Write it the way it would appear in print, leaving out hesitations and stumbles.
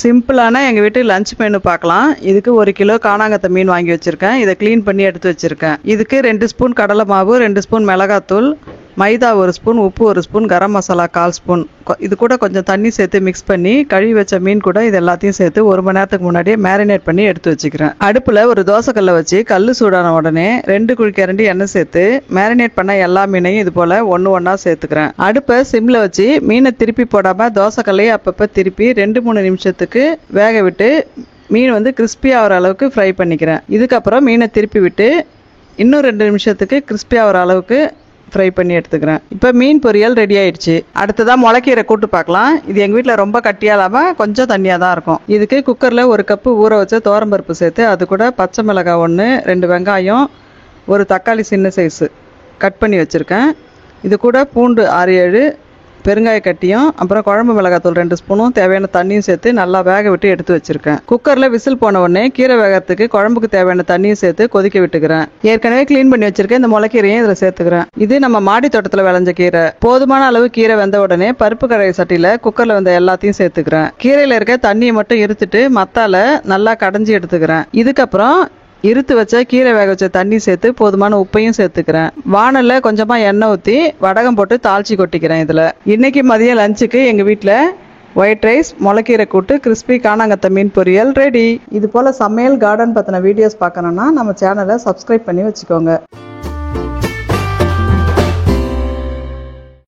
சிம்பிளான எங்கள் வீட்டு லஞ்ச் மெனு பார்க்கலாம். இதுக்கு 1 கிலோ காணாங்கத்தை மீன் வாங்கி வச்சுருக்கேன். இதை க்ளீன் பண்ணி எடுத்து வச்சுருக்கேன். இதுக்கு 2 ஸ்பூன் கடலை மாவு, 2 ஸ்பூன் மிளகாத்தூள், மைதா 1 ஸ்பூன், உப்பு 1 ஸ்பூன், கரம் மசாலா 1/4 ஸ்பூன். இது கூட கொஞ்சம் தண்ணி சேர்த்து மிக்ஸ் பண்ணி கழுவி வச்ச மீன் கூட இது எல்லாத்தையும் சேர்த்து 1 மணி நேரத்துக்கு முன்னாடியே மேரினேட் பண்ணி எடுத்து வச்சுக்கிறேன். அடுப்பில் ஒரு தோசைக்கல்லை வச்சு கல் சூடான உடனே 2 குழிக்கரண்டி எண்ணெய் சேர்த்து மேரினேட் பண்ண எல்லா மீனையும் இது போல் ஒன்றா சேர்த்துக்கிறேன். அடுப்பை சிம்மில் வச்சு மீனை திருப்பி போடாமல் தோசைக்கல்லையே அப்பப்போ திருப்பி 2-3 நிமிஷத்துக்கு வேக விட்டு மீன் கிறிஸ்பி ஆகிற அளவுக்கு ஃப்ரை பண்ணிக்கிறேன். இதுக்கப்புறம் மீனை திருப்பி விட்டு இன்னும் 2 நிமிஷத்துக்கு கிறிஸ்பி ஆகிற அளவுக்கு ஃப்ரை பண்ணி எடுத்துக்கிறேன். இப்போ மீன் பொரியல் ரெடி ஆயிடுச்சு. அடுத்ததான் முளைக்கீரை கூட்டு பார்க்கலாம். இது எங்கள் வீட்டில் ரொம்ப கட்டியாக இல்லாமல் கொஞ்சம் தண்ணியாக தான் இருக்கும். இதுக்கு குக்கரில் 1 கப்பு ஊற வச்ச துவரம்பருப்பு சேர்த்து அது கூட பச்சை மிளகாய் 1, 2 வெங்காயம், 1 தக்காளி சின்ன சைஸு கட் பண்ணி வச்சுருக்கேன். இது கூட பூண்டு 6-7, பெருங்காய கட்டியும் அப்புறம் குழம்பு மிளகாத்தூள் 2 ஸ்பூனும் தேவையான தண்ணியும் சேர்த்து நல்லா வேக விட்டு எடுத்து வச்சிருக்கேன். குக்கரில் விசில் போன உடனே கீரை வேகத்துக்கு குழம்புக்கு தேவையான தண்ணியும் சேர்த்து கொதிக்க விட்டுக்கிறேன். ஏற்கனவே க்ளீன் பண்ணி வச்சிருக்கேன் இந்த முளைக்கீரையும் இதில் சேர்த்துக்கிறேன். இது நம்ம மாடி தோட்டத்தில் விளைஞ்ச கீரை. போதுமான அளவு கீரை வெந்த உடனே பருப்பு கடாய் சட்டியில் குக்கரில் வெந்த எல்லாத்தையும் சேர்த்துக்கிறேன். கீரையில் இருக்க தண்ணியை மட்டும் இருத்துட்டு மத்தால நல்லா கடைஞ்சி எடுத்துக்கிறேன். இதுக்கப்புறம் இருத்து வச்ச கீரை வேக வச்ச தண்ணி சேர்த்து போதுமான உப்பையும் சேர்த்துக்கிறேன். வானல்ல கொஞ்சமாக எண்ணெய் ஊற்றி வடகம் போட்டு தாளிச்சு கொட்டிக்கிறேன். இதில் இன்னைக்கு மதியம் லஞ்சுக்கு எங்கள் வீட்டில் ஒயிட் ரைஸ், முளைக்கீரை கூட்டு, கிறிஸ்பி காணாங்கத்தை மீன் பொரியல் ரெடி. இது போல் சமையல் கார்டன் பற்றின வீடியோஸ் பார்க்கணுன்னா நம்ம சேனலை சப்ஸ்கிரைப் பண்ணி வச்சுக்கோங்க.